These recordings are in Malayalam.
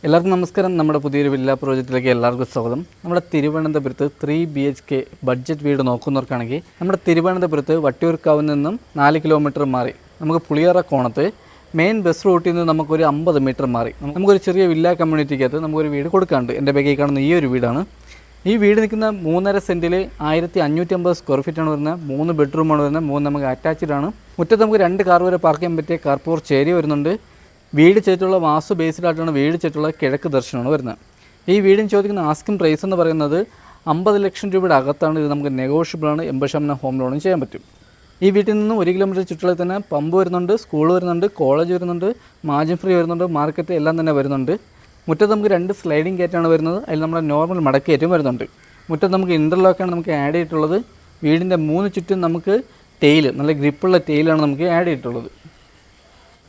എല്ലാവർക്കും നമസ്കാരം. നമ്മുടെ പുതിയൊരു വില്ല പ്രോജക്റ്റിലേക്ക് എല്ലാവർക്കും സ്വാഗതം. നമ്മുടെ തിരുവനന്തപുരത്ത് 3 BHK ബഡ്ജറ്റ് വീട് നോക്കുന്നവർക്കാണെങ്കിൽ നമ്മുടെ തിരുവനന്തപുരത്ത് വട്ടിയൂർക്കാവിൽ നിന്നും 4 കിലോമീറ്റർ മാറി നമുക്ക് പുളിയറ കോണത്ത് മെയിൻ ബസ് റൂട്ടിൽ നിന്ന് നമുക്കൊരു 50 മീറ്റർ മാറി നമുക്കൊരു ചെറിയ വില്ല കമ്മ്യൂണിറ്റിക്കകത്ത് നമുക്കൊരു വീട് കൊടുക്കാനുണ്ട്. എൻ്റെ ബാഗിൽ കാണുന്ന ഈ ഒരു വീടാണ്. ഈ വീട് നിൽക്കുന്ന 3.5 സെൻറ്റിൽ 1550 സ്ക്വയർ ഫീറ്റാണ് വരുന്നത്. 3 ബെഡ്റൂമാണ് വരുന്നത്. 3 നമുക്ക് അറ്റാച്ച്ഡ് ആണ്. മുറ്റത്ത് നമുക്ക് 2 കാർ വരെ പാർക്ക് ചെയ്യാൻ പറ്റിയ കാർ പോർച്ച് ഏരിയ വരുന്നുണ്ട്. വീട് ചെയ്തിട്ടുള്ള വാസ്തു ബേസ്ഡായിട്ടാണ് വീട് ചെയ്തിട്ടുള്ള കിഴക്ക് ദർശനമാണ് വരുന്നത്. ഈ വീടിന് ചോദിക്കുന്ന ആസ്കിംഗ് പ്രൈസ് എന്ന് പറയുന്നത് 50 ലക്ഷം രൂപയുടെ അകത്താണ്. ഇത് നമുക്ക് നെഗോഷ്യബിളാണ്. 80% ഹോം ലോണും ചെയ്യാൻ പറ്റും. ഈ വീട്ടിൽ നിന്ന് 1 കിലോമീറ്റർ ചുറ്റുകളിൽ തന്നെ പമ്പ് വരുന്നുണ്ട്, സ്കൂൾ വരുന്നുണ്ട്, കോളേജ് വരുന്നുണ്ട്, മാർജിൻ ഫ്രീ വരുന്നുണ്ട്, മാർക്കറ്റ് എല്ലാം തന്നെ വരുന്നുണ്ട്. മുറ്റത്ത് നമുക്ക് 2 സ്ലൈഡിംഗ് ഗേറ്റാണ് വരുന്നത്. അതിൽ നമ്മുടെ നോർമൽ മടക്കേറ്റും വരുന്നുണ്ട്. മുറ്റത്ത് നമുക്ക് ഇൻ്റർലോക്കാണ് നമുക്ക് ആഡ് ചെയ്തിട്ടുള്ളത്. വീടിൻ്റെ 3 ചുറ്റും നമുക്ക് ടെയിൽ, നല്ല ഗ്രിപ്പുള്ള ടെയിലാണ് നമുക്ക് ആഡ് ചെയ്തിട്ടുള്ളത്.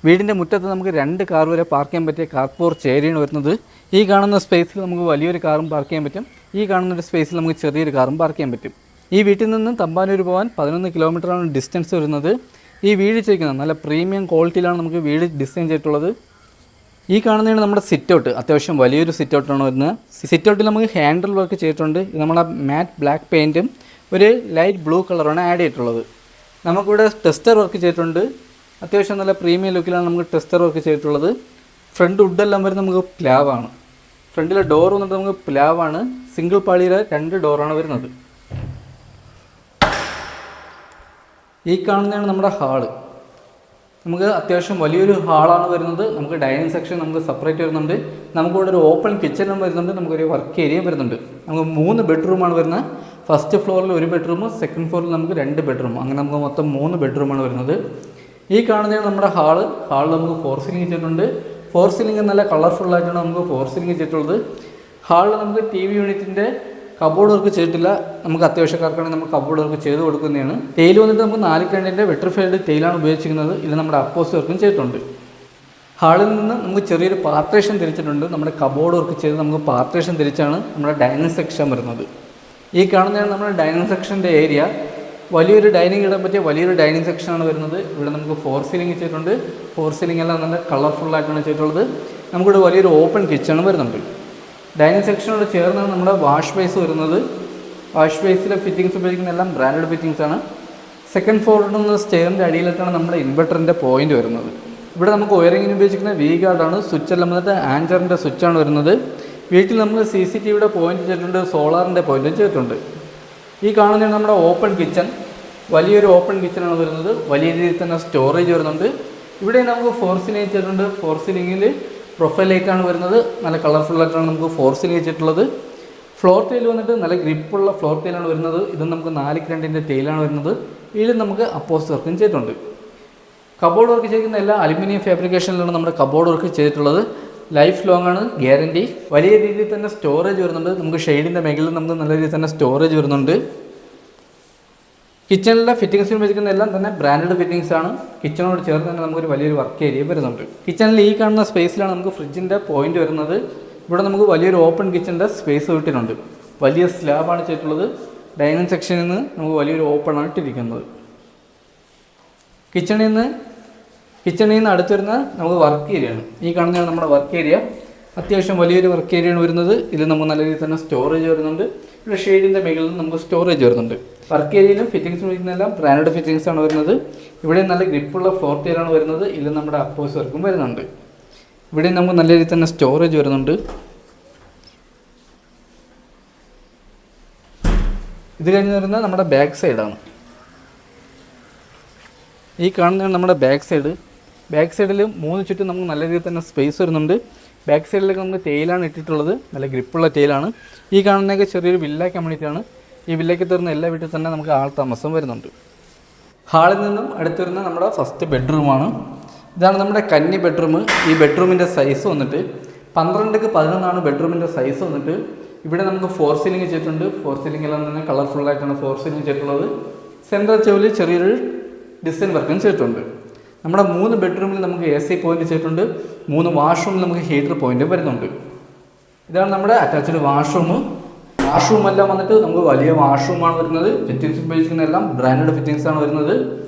വീടിൻ്റെ മുറ്റത്ത് നമുക്ക് 2 കാർ വരെ പാർക്ക് ചെയ്യാൻ പറ്റിയ കാർ പോർച്ച് ഏരിയയാണ് വരുന്നത്. ഈ കാണുന്ന സ്പേസിൽ നമുക്ക് വലിയൊരു കാറും പാർക്ക് ചെയ്യാൻ പറ്റും. ഈ കാണുന്നൊരു സ്പേസിൽ നമുക്ക് ചെറിയൊരു കാറും പാർക്ക് ചെയ്യാൻ പറ്റും. ഈ വീട്ടിൽ നിന്നും തമ്പാനൂർ പോകാൻ 11 കിലോമീറ്ററാണ് ഡിസ്റ്റൻസ് വരുന്നത്. ഈ വീട് ചെയ്യിക്കുന്നത് നല്ല പ്രീമിയം ക്വാളിറ്റിയിലാണ് നമുക്ക് വീട് ഡിസൈൻ ചെയ്തിട്ടുള്ളത്. ഈ കാണുന്നതാണ് നമ്മുടെ സിറ്റ് ഔട്ട്. അത്യാവശ്യം വലിയൊരു സിറ്റ് ഔട്ടാണ് വരുന്നത്. സിറ്റ് ഔട്ടിൽ നമുക്ക് ഹാൻഡിൽ വർക്ക് ചെയ്തിട്ടുണ്ട്. ഇത് നമ്മളെ മാറ്റ് ബ്ലാക്ക് പെയിൻറ്റും ഒരു ലൈറ്റ് ബ്ലൂ കളറാണ് ആഡ് ചെയ്തിട്ടുള്ളത്. നമുക്കിവിടെ ടെസ്റ്റർ വർക്ക് ചെയ്തിട്ടുണ്ട്. അത്യാവശ്യം നല്ല പ്രീമിയം ലുക്കിലാണ് നമുക്ക് ടെസ്റ്റർ വർക്ക് ചെയ്തിട്ടുള്ളത്. ഫ്രണ്ട് വുഡെല്ലാം വരുന്നത് നമുക്ക് പ്ലാവാണ്. ഫ്രണ്ടിലെ ഡോർ വന്നിട്ട് നമുക്ക് പ്ലാവാണ്. സിംഗിൾ പാളിയുടെ 2 ഡോറാണ് വരുന്നത്. ഈ കാണുന്നതാണ് നമ്മുടെ ഹാള്. നമുക്ക് അത്യാവശ്യം വലിയൊരു ഹാളാണ് വരുന്നത്. നമുക്ക് ഡൈനിങ് സെക്ഷൻ നമുക്ക് സെപ്പറേറ്റ് വരുന്നുണ്ട്. നമുക്കിവിടെ ഒരു ഓപ്പൺ കിച്ചണും വരുന്നുണ്ട്. നമുക്കൊരു വർക്ക് ഏരിയയും വരുന്നുണ്ട്. നമുക്ക് 3 ബെഡ്റൂമാണ് വരുന്നത്. ഫസ്റ്റ് ഫ്ലോറിൽ 1 ബെഡ്റൂം, സെക്കൻഡ് ഫ്ലോറിൽ നമുക്ക് 2 ബെഡ്റൂം, അങ്ങനെ നമുക്ക് മൊത്തം 3 ബെഡ്റൂമാണ് വരുന്നത്. ഈ കാണുന്നതാണ് നമ്മുടെ ഹാള് നമുക്ക് 4 സീലിംഗ് ചെയ്തിട്ടുണ്ട്. 4 സീലിംഗ് നല്ല കളർഫുള്ളായിട്ടാണ് നമുക്ക് 4 സീലിംഗ് ചെയ്തിട്ടുള്ളത്. ഹാളിൽ നമുക്ക് TV യൂണിറ്റിൻ്റെ കബോർഡ് വർക്ക് ചെയ്തിട്ടില്ല. നമുക്ക് അത്യാവശ്യക്കാർക്കാണെങ്കിൽ നമുക്ക് കബോർഡ് വർക്ക് ചെയ്ത് കൊടുക്കുന്നതാണ്. ടെയിൽ വന്നിട്ട് നമുക്ക് 4 കണ്ടിൻ്റെ വെട്രിഫൈഡ് ടെയിലാണ് ഉപയോഗിച്ചിരിക്കുന്നത്. ഇത് നമ്മുടെ അപ്പോസ് വർക്കും ചെയ്തിട്ടുണ്ട്. ഹാളിൽ നിന്ന് നമുക്ക് ചെറിയൊരു പാർട്ടേഷൻ തിരിച്ചിട്ടുണ്ട്. നമ്മുടെ കബോർഡ് വർക്ക് ചെയ്ത് നമുക്ക് പാർട്ടേഷൻ തിരിച്ചാണ് നമ്മുടെ ഡൈനിങ് സെക്ഷൻ വരുന്നത്. ഈ കാണുന്നതാണ് നമ്മുടെ ഡൈനിങ് സെക്ഷൻ്റെ ഏരിയ. വലിയൊരു ഡൈനിങ് ഇടാൻ പറ്റിയ വലിയൊരു ഡൈനിങ് സെക്ഷനാണ് വരുന്നത്. ഇവിടെ നമുക്ക് 4 സീലിംഗ് ചെയ്തിട്ടുണ്ട്. 4 സീലിംഗ് എല്ലാം നല്ല കളർഫുള്ളായിട്ടാണ് ചെയ്തിട്ടുള്ളത്. നമുക്കിവിടെ വലിയൊരു ഓപ്പൺ കിച്ചണും വരുന്നുണ്ട്. ഡൈനിങ് സെക്ഷനോട് ചേർന്നാണ് നമ്മുടെ വാഷ് ബേസ് വരുന്നത്. വാഷ് ബേസിലെ ഫിറ്റിങ്സ് ഉപയോഗിക്കുന്ന എല്ലാം ബ്രാൻഡഡ് ഫിറ്റിങ്സ് ആണ്. സെക്കൻഡ് ഫ്ലോറിൽ നിന്ന് സ്റ്റെയറിൻ്റെ അടിയിലായിട്ടാണ് നമ്മുടെ ഇൻവെർട്ടറിൻ്റെ പോയിന്റ് വരുന്നത്. ഇവിടെ നമുക്ക് വയറിങ്ങിന് ഉപയോഗിക്കുന്ന വി ഗാർഡാണ്. സ്വിച്ച് എല്ലാം വന്നിട്ട് ആൻജറിൻ്റെ സ്വിച്ചാണ് വരുന്നത്. വീട്ടിൽ നമ്മൾ CCTVയുടെ പോയിന്റ് ചെയ്തിട്ടുണ്ട്, സോളാറിൻ്റെ പോയിന്റും ചെയ്തിട്ടുണ്ട്. ഈ കാണുന്നതാണ് നമ്മുടെ ഓപ്പൺ കിച്ചൺ. വലിയൊരു ഓപ്പൺ കിച്ചണാണ് വരുന്നത്. വലിയ രീതിയിൽ തന്നെ സ്റ്റോറേജ് വരുന്നുണ്ട്. ഇവിടെ നമുക്ക് 4 സീലിംഗ് ചെയ്തിട്ടുണ്ട്. 4 സീലിംഗിൽ പ്രൊഫൈൽ ലൈറ്റാണ് വരുന്നത്. നല്ല കളർഫുള്ളായിട്ടാണ് നമുക്ക് 4 സീലിംഗ് ചെയ്തിട്ടുള്ളത്. ഫ്ലോർ ടൈൽ വന്നിട്ട് നല്ല ഗ്രിപ്പുള്ള ഫ്ലോർ ടൈലാണ് വരുന്നത്. ഇത് നമുക്ക് 4 കണ്ടിൻ്റെ ടൈലാണ് വരുന്നത്. ഇതിൽ നമുക്ക് അപ്പോസ് വർക്കും ചെയ്തിട്ടുണ്ട്. കബോർഡ് വർക്ക് ചെയ്യുന്ന എല്ലാ അലുമിനിയം ഫാബ്രിക്കേഷനിലാണ് നമ്മുടെ കബോർഡ് വർക്ക് ചെയ്തിട്ടുള്ളത്. ലൈഫ് ലോങ് ആണ് ഗ്യാരണ്ടി. വലിയ രീതിയിൽ തന്നെ സ്റ്റോറേജ് വരുന്നുണ്ട്. നമുക്ക് ഷെയ്ഡിൻ്റെ മേഖലയിൽ നമുക്ക് നല്ല രീതിയിൽ തന്നെ സ്റ്റോറേജ് വരുന്നുണ്ട്. കിച്ചണിലെ ഫിറ്റിങ്സിന് ഉപയോഗിക്കുന്ന എല്ലാം തന്നെ ബ്രാൻഡഡ് ഫിറ്റിങ്സ് ആണ്. കിച്ചണോട് ചേർന്ന് തന്നെ നമുക്കൊരു വലിയൊരു വർക്ക് ഏരിയ വരുന്നുണ്ട്. കിച്ചണിൽ ഈ കാണുന്ന സ്പേസിലാണ് നമുക്ക് ഫ്രിഡ്ജിൻ്റെ പോയിന്റ് വരുന്നത്. ഇവിടെ നമുക്ക് വലിയൊരു ഓപ്പൺ കിച്ചണിൻ്റെ സ്പേസ് കിട്ടിയിട്ടുണ്ട്. വലിയ സ്ലാബാണ് ചെയ്തിട്ടുള്ളത്. ഡൈനിങ് സെക്ഷനിൽ നിന്ന് നമുക്ക് വലിയൊരു ഓപ്പൺ ആണ് ഇട്ടിരിക്കുന്നത്. കിച്ചണിൽ നിന്ന് അടുത്ത് വരുന്ന നമുക്ക് വർക്ക് ഏരിയയാണ്. ഈ കാണുന്നതാണ് നമ്മുടെ വർക്ക് ഏരിയ. അത്യാവശ്യം വലിയൊരു വർക്ക് ഏരിയയാണ് വരുന്നത്. ഇതിൽ നമുക്ക് നല്ല രീതിയിൽ തന്നെ സ്റ്റോറേജ് വരുന്നുണ്ട്. ഇവിടെ ഷെയ്ഡിൻ്റെ മേഖലയിൽ നമുക്ക് സ്റ്റോറേജ് വരുന്നുണ്ട്. വർക്ക് ഏരിയയിലും ഫിറ്റിങ്സ് വിളിക്കുന്നതെല്ലാം ബ്രാൻഡഡ് ഫിറ്റിങ്സ് ആണ് വരുന്നത്. ഇവിടെ നല്ല ഗ്രിപ്പുള്ള ഫ്ലോർ ടൈലാണ് വരുന്നത്. ഇതിൽ നമ്മുടെ അപ്പോസ് വർക്കും വരുന്നുണ്ട്. ഇവിടെ നമുക്ക് നല്ല രീതിയിൽ തന്നെ സ്റ്റോറേജ് വരുന്നുണ്ട്. ഇത് കഴിഞ്ഞ് വരുന്നത് നമ്മുടെ ബാക്ക് സൈഡാണ്. ഈ കാണുന്നതാണ് നമ്മുടെ ബാക്ക് സൈഡ്. ബാക്ക് സൈഡിൽ 3 ചുറ്റും നമുക്ക് നല്ല രീതിയിൽ തന്നെ സ്പേസ് വരുന്നുണ്ട്. ബാക്ക് സൈഡിലേക്ക് നമുക്ക് ടെയിലാണ് ഇട്ടിട്ടുള്ളത്. നല്ല ഗ്രിപ്പുള്ള ടെയിലാണ്. ഈ കാണുന്നതൊക്കെ ചെറിയൊരു വില്ല കമ്മ്യൂണിറ്റിയാണ്. ഈ വില്ലയ്ക്ക് തീർന്ന എല്ലാ വീട്ടിൽ തന്നെ നമുക്ക് ആൾ താമസം വരുന്നുണ്ട്. ഹാളിൽ നിന്നും അടുത്ത് വരുന്ന നമ്മുടെ ഫസ്റ്റ് ബെഡ്റൂമാണ്. ഇതാണ് നമ്മുടെ കന്നി ബെഡ്റൂം. ഈ ബെഡ്റൂമിൻ്റെ സൈസ് വന്നിട്ട് 12x11 ബെഡ്റൂമിൻ്റെ സൈസ് വന്നിട്ട്. ഇവിടെ നമുക്ക് 4 സീലിംഗ് ചെയ്തിട്ടുണ്ട്. 4 സീലിംഗ് എല്ലാം തന്നെ കളർഫുള്ളായിട്ടാണ് 4 സീലിംഗ് ചെയ്തിട്ടുള്ളത്. സെൻട്രൽ ചെവിൽ ചെറിയൊരു ഡിസൈൻ വർക്കും ചെയ്തിട്ടുണ്ട്. നമ്മുടെ 3 ബെഡ്റൂമിൽ നമുക്ക് AC പോയിന്റ് ചെയ്തിട്ടുണ്ട്. 3 വാഷ്റൂമിൽ നമുക്ക് ഹീറ്റർ പോയിന്റ് വരുന്നുണ്ട്. ഇതാണ് നമ്മുടെ അറ്റാച്ച്ഡ് വാഷ്റൂം. വാഷ്റൂം എല്ലാം വന്നിട്ട് നമുക്ക് വലിയ വാഷ്റൂമാണ് വരുന്നത്. ഫിറ്റിങ്സ് ഉപയോഗിക്കുന്ന എല്ലാം ബ്രാൻഡഡ് ഫിറ്റിങ്സ് ആണ് വരുന്നത്.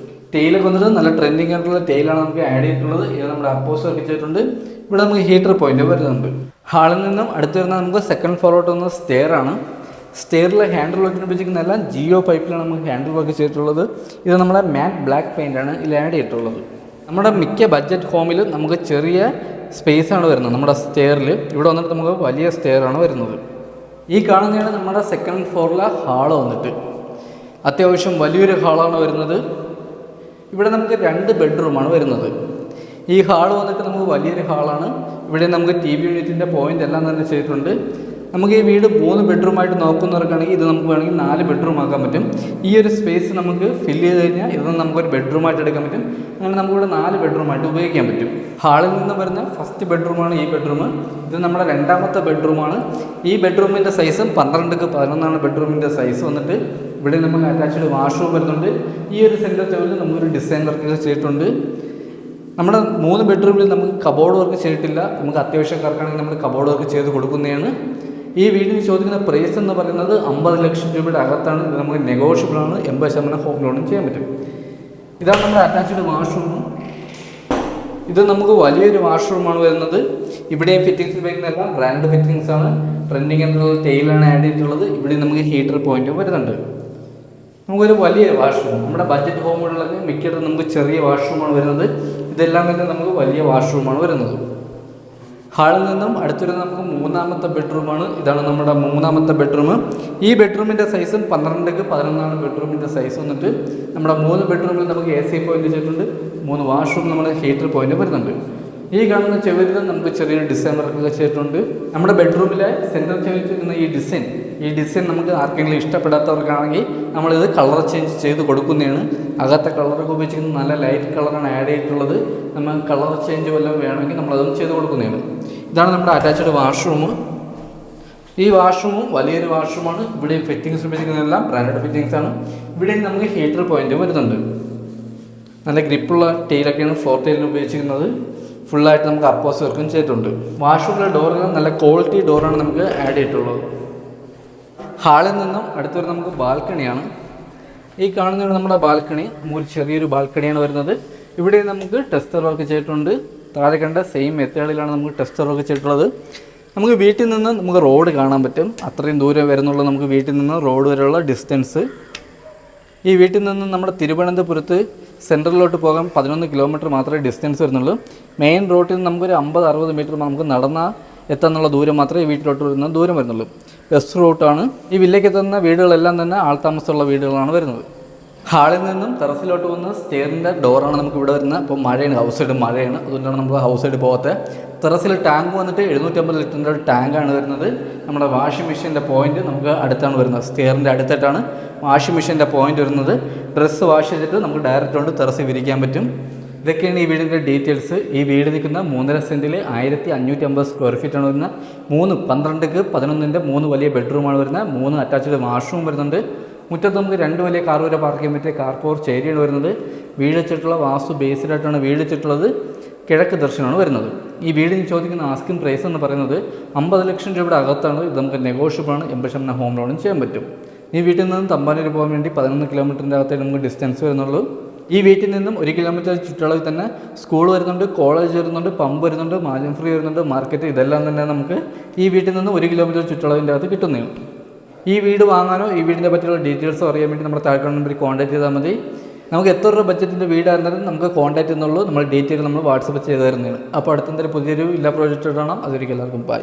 ടെയിലൊക്കെ വന്നിട്ട് നല്ല ട്രെൻഡിങ് ആയിട്ടുള്ള ടെയിലാണ് നമുക്ക് ആഡ് ചെയ്തിട്ടുള്ളത്. ഇത് നമ്മുടെ അപ്പോസ് വർക്ക് ചെയ്തിട്ടുണ്ട്. ഇവിടെ നമുക്ക് ഹീറ്റർ പോയിന്റ് വരുന്നുണ്ട്. ഹാളിൽ നിന്നും അടുത്ത് വരുന്ന നമുക്ക് സെക്കൻഡ് ഫ്ലോറിലോട്ട് വന്ന സ്റ്റെയർ ആണ്. സ്റ്റെയറിലെ ഹാൻഡിൽ വർക്കിന് ഉപയോഗിക്കുന്നതെല്ലാം ജിയോ പൈപ്പിലാണ് നമുക്ക് ഹാൻഡിൽ വർക്ക് ചെയ്തിട്ടുള്ളത്. ഇത് നമ്മുടെ മാറ്റ് ബ്ലാക്ക് പെയിൻ്റ് ആണ് ഇതിൽ ആഡ് ചെയ്തിട്ടുള്ളത്. നമ്മുടെ മിക്ക ബഡ്ജറ്റ് ഹോമിൽ നമുക്ക് ചെറിയ സ്പേസ് ആണ് വരുന്നത്. നമ്മുടെ സ്റ്റെയറിൽ ഇവിടെ വന്നിട്ട് നമുക്ക് വലിയ സ്റ്റെയർ ആണ് വരുന്നത്. ഈ കാണുന്നതാണ് നമ്മുടെ സെക്കൻഡ് ഫ്ലോറിലെ ഹാള് വന്നിട്ട് അത്യാവശ്യം വലിയൊരു ഹാളാണ് വരുന്നത്. ഇവിടെ നമുക്ക് 2 ബെഡ്റൂമാണ് വരുന്നത്. ഈ ഹാള് വന്നിട്ട് നമുക്ക് വലിയൊരു ഹാളാണ്. ഇവിടെ നമുക്ക് ടി വി യൂണിറ്റിൻ്റെ പോയിൻ്റ് എല്ലാം തന്നെ ചെയ്തിട്ടുണ്ട്. നമുക്ക് ഈ വീട് 3 ബെഡ്റൂമായിട്ട് നോക്കുന്നവർക്കാണെങ്കിൽ ഇത് നമുക്ക് വേണമെങ്കിൽ 4 ബെഡ്റൂം ആക്കാൻ പറ്റും. ഈ ഒരു സ്പേസ് നമുക്ക് ഫില്ല് ചെയ്ത് കഴിഞ്ഞാൽ ഇത് നമുക്കൊരു ബെഡ്റൂമായിട്ട് എടുക്കാൻ പറ്റും. അങ്ങനെ നമുക്കിവിടെ 4 ബെഡ്റൂമായിട്ട് ഉപയോഗിക്കാൻ പറ്റും. ഹാളിൽ നിന്ന് വരുന്ന ഫസ്റ്റ് ബെഡ്റൂമാണ് ഈ ബെഡ്റൂം. ഇത് നമ്മുടെ രണ്ടാമത്തെ ബെഡ്റൂമാണ്. ഈ ബെഡ്റൂമിൻ്റെ സൈസും 12x11 ബെഡ്റൂമിൻ്റെ സൈസ് വന്നിട്ട്. ഇവിടെ നമുക്ക് അറ്റാച്ച്ഡ് വാഷ്റൂം വരുന്നുണ്ട്. ഈ ഒരു സെൻറ്റർ ടെബിളിൽ നമുക്കൊരു ഡിസൈൻ വർക്ക് ചെയ്തിട്ടുണ്ട്. നമ്മുടെ 3 ബെഡ്റൂമിൽ നമുക്ക് കബോർഡ് വർക്ക് ചെയ്തിട്ടില്ല. നമുക്ക് അത്യാവശ്യക്കാർക്കാണെങ്കിൽ നമ്മൾ കബോർഡ് വർക്ക് ചെയ്ത് കൊടുക്കുന്നതാണ്. ഈ വീടിന് ചോദിക്കുന്ന പ്രൈസ് എന്ന് പറയുന്നത് 50 ലക്ഷം രൂപയുടെ അകത്താണ്. ഇത് നമുക്ക് നെഗോഷ്യബിളാണ്. 80% ഹോം ലോണും ചെയ്യാൻ പറ്റും. ഇതാണ് നമ്മുടെ അറ്റാച്ച്ഡ് വാഷ്റൂം. ഇത് നമുക്ക് വലിയൊരു വാഷ്റൂമാണ് വരുന്നത്. ഇവിടെയും ഫിറ്റിങ്സ് ഉപയോഗിക്കുന്നതെല്ലാം ബ്രാൻഡ് ഫിറ്റിങ്സ് ആണ്. ട്രെൻഡിങ് എന്നുള്ള ടെയിലാണ് ആഡ് ചെയ്തിട്ടുള്ളത്. ഇവിടെ നമുക്ക് ഹീറ്റർ പോയിന്റും വരുന്നുണ്ട്. നമുക്കൊരു വലിയ വാഷ്റൂം. നമ്മുടെ ബഡ്ജറ്റ് ഹോമുകളിലൊക്കെ മിക്കതും നമുക്ക് ചെറിയ വാഷ്റൂമാണ് വരുന്നത്. ഇതെല്ലാം തന്നെ നമുക്ക് വലിയ വാഷ്റൂമാണ് വരുന്നത്. ഹാളിൽ നിന്നും അടുത്തൊരു നമുക്ക് 3ാമത്തെ ബെഡ്റൂമാണ്. ഇതാണ് നമ്മുടെ 3ാമത്തെ ബെഡ്റൂം. ഈ ബെഡ്റൂമിൻ്റെ സൈസും 12x11 ബെഡ്റൂമിൻ്റെ സൈസ് വന്നിട്ട്. നമ്മുടെ 3 ബെഡ്റൂമിൽ നമുക്ക് AC പോയിന്റ് ചെയ്തിട്ടുണ്ട്. 3 വാഷ്റൂം നമ്മുടെ ഹീറ്റർ പോയിന്റ് വരുന്നുണ്ട്. ഈ കാണുന്ന ചെവിരിൽ നമുക്ക് ചെറിയൊരു ഡിസൈൻ വർക്കൊക്കെ ചെയ്തിട്ടുണ്ട്. നമ്മുടെ ബെഡ്റൂമിലെ സെൻറ്റർ ചെയ്തിരിക്കുന്ന ഈ ഡിസൈൻ നമുക്ക് ആർക്കെങ്കിലും ഇഷ്ടപ്പെടാത്തവർക്കാണെങ്കിൽ നമ്മളിത് കളർ ചേഞ്ച് ചെയ്ത് കൊടുക്കുന്നതാണ്. അകത്തെ കളറൊക്കെ ഉപയോഗിച്ചിരിക്കുന്നത് നല്ല ലൈറ്റ് കളറാണ് ആഡ് ചെയ്തിട്ടുള്ളത്. നമ്മൾ കളർ ചേഞ്ച് വല്ലതും വേണമെങ്കിൽ നമ്മളതും ചെയ്ത് കൊടുക്കുന്നതാണ്. ഇതാണ് നമ്മുടെ അറ്റാച്ച്ഡ് വാഷ്റൂം. ഈ വാഷ്റൂമും വലിയൊരു വാഷ്റൂമാണ്. ഇവിടെ ഫിറ്റിങ്സ് ഉപയോഗിക്കുന്നതെല്ലാം ബ്രാൻഡഡ് ഫിറ്റിങ്സ് ആണ്. ഇവിടെ നമുക്ക് ഹീറ്റർ പോയിന്റ് വരുന്നുണ്ട്. നല്ല ഗ്രിപ്പുള്ള ടെയിലൊക്കെയാണ് ഫ്ലോർ ടൈലിന് ഉപയോഗിച്ചിരിക്കുന്നത്. ഫുള്ളായിട്ട് നമുക്ക് അപ്പോസ് വർക്കും ചെയ്തിട്ടുണ്ട്. വാഷ്റൂമിലെ ഡോറുകൾ നല്ല ക്വാളിറ്റി ഡോറാണ് നമുക്ക് ആഡ് ചെയ്തിട്ടുള്ളത്. ഹാളിൽ നിന്നും അടുത്തൊരു നമുക്ക് ബാൽക്കണിയാണ്. ഈ കാണുന്നതാണ് നമ്മുടെ ബാൽക്കണി. ഒരു ചെറിയൊരു ബാൽക്കണിയാണ് വരുന്നത്. ഇവിടെ നമുക്ക് ടെസ്റ്റർ വർക്ക് ചെയ്തിട്ടുണ്ട്. താഴെ കണ്ട സെയിം മെത്തേഡിലാണ് നമുക്ക് ടെസ്റ്റർ വർക്ക് ചെയ്തിട്ടുള്ളത്. നമുക്ക് വീട്ടിൽ നിന്ന് നമുക്ക് റോഡ് കാണാൻ പറ്റും. അത്രയും ദൂരം വരുന്നുള്ള നമുക്ക് വീട്ടിൽ നിന്ന് റോഡ് വരെയുള്ള ഡിസ്റ്റൻസ്. ഈ വീട്ടിൽ നിന്ന് നമ്മുടെ തിരുവനന്തപുരത്ത് സെൻട്രലിലോട്ട് പോകാൻ 11 കിലോമീറ്റർ മാത്രമേ ഡിസ്റ്റൻസ് വരുന്നുള്ളൂ. മെയിൻ റോഡിൽ നിന്ന് നമുക്കൊരു 50-60 മീറ്റർ നമുക്ക് നടന്നാൽ എത്താനുള്ള ദൂരം മാത്രമേ ഈ വീട്ടിലോട്ട് വരുന്ന ദൂരം വരുന്നുള്ളൂ. ബസ് റൂട്ടാണ്. ഈ വില്ലേക്ക് എത്തുന്ന വീടുകളെല്ലാം തന്നെ ആൾതാമസമുള്ള വീടുകളാണ് വരുന്നത്. ഹാളിൽ നിന്നും ടെറസിലോട്ട് വന്ന് സ്റ്റെയറിൻ്റെ ഡോറാണ് നമുക്ക് ഇവിടെ വരുന്നത്. അപ്പോൾ മഴയാണ്, ഹൗസ് സൈഡ് മഴയാണ്. അതുകൊണ്ടാണ് നമുക്ക് ഹൗസ് സൈഡ് പോകാത്തത്. ടെറസിൽ ടാങ്ക് വന്നിട്ട് 750 ലിറ്ററിൻ്റെ ഒരു ടാങ്കാണ് വരുന്നത്. നമ്മുടെ വാഷിംഗ് മെഷീൻ്റെ പോയിന്റ് നമുക്ക് അടുത്താണ് വരുന്നത്. സ്റ്റെയറിൻ്റെ അടുത്തായിട്ടാണ് വാഷിംഗ് മെഷീൻ്റെ പോയിന്റ് വരുന്നത്. ഡ്രസ്സ് വാഷ് ചെയ്തിട്ട് നമുക്ക് ഡയറക്റ്റ് കൊണ്ട് ടെറസിൽ വിരിക്കാൻ പറ്റും. ഇതൊക്കെയാണ് ഈ വീടിൻ്റെ ഡീറ്റെയിൽസ്. ഈ വീട് നിൽക്കുന്ന 3.5 സെൻറ്റിൽ 1550 സ്ക്വയർ ഫീറ്റാണ് വരുന്നത്. 12x11 3 വലിയ ബെഡ്റൂമാണ് വരുന്നത്. 3 അറ്റാച്ച്ഡ് വാഷ്റൂം വരുന്നുണ്ട്. മുറ്റത്ത് നമുക്ക് 2 വലിയ കാർ വരെ പാർക്ക് ചെയ്യാൻ പറ്റിയ കാർ പോർച്ച് ഏരിയയാണ് വരുന്നത്. വീട് വെച്ചിട്ടുള്ള വാസ്തു ബേസ്ഡായിട്ടാണ് വീട് വെച്ചിട്ടുള്ളത്. കിഴക്ക് ദർശനമാണ് വരുന്നത്. ഈ വീടിന് ചോദിക്കുന്ന ആസ്കിംഗ് പ്രൈസ് എന്ന് പറയുന്നത് 50 ലക്ഷം രൂപയുടെ അകത്താണ്. ഇത് നമുക്ക് നെഗോഷ്യബിളാണ്. 80% ഹോം ലോണും ചെയ്യാൻ പറ്റും. ഈ വീട്ടിൽ നിന്നും തമ്പാനൂർ പോകാൻ വേണ്ടി 11 കിലോമീറ്ററിൻ്റെ അകത്തേ നമുക്ക് ഡിസ്റ്റൻസ് വരുന്നുള്ളൂ. ഈ വീട്ടിൽ നിന്നും 1 കിലോമീറ്റർ ചുറ്റളവിൽ തന്നെ സ്കൂൾ വരുന്നുണ്ട്, കോളേജ് വരുന്നുണ്ട്, പമ്പ് വരുന്നുണ്ട്, മാലിന്യം ഫ്രീ വരുന്നുണ്ട്, മാർക്കറ്റ്. ഇതെല്ലാം തന്നെ നമുക്ക് ഈ വീട്ടിൽ നിന്ന് 1 കിലോമീറ്റർ ചുറ്റളവിൻ്റെ അകത്ത് കിട്ടുന്നതാണ്. ഈ വീട് വാങ്ങാനോ ഈ വീടിനെ പറ്റിയുള്ള ഡീറ്റെയിൽസോ അറിയാൻ വേണ്ടി നമ്മുടെ താഴെ നമ്പറിൽ കോൺടാക്ട് ചെയ്താൽ മതി. നമുക്ക് എത്ര രൂപ ബഡ്ജറ്റിൻ്റെ വീടായിരുന്നാലും നമുക്ക് കോൺടാക്ട് ചെയ്യുന്നുള്ളൂ. നമ്മൾ ഡീറ്റെയിൽ നമ്മൾ വാട്സപ്പ് ചെയ്ത് തരുന്നതാണ്. അപ്പോൾ അടുത്തെന്തെങ്കിലും പുതിയൊരു ഇല്ല പ്രോജക്റ്റ് ഇടണം. അതൊരിക്കലും എല്ലാവർക്കും ബൈ.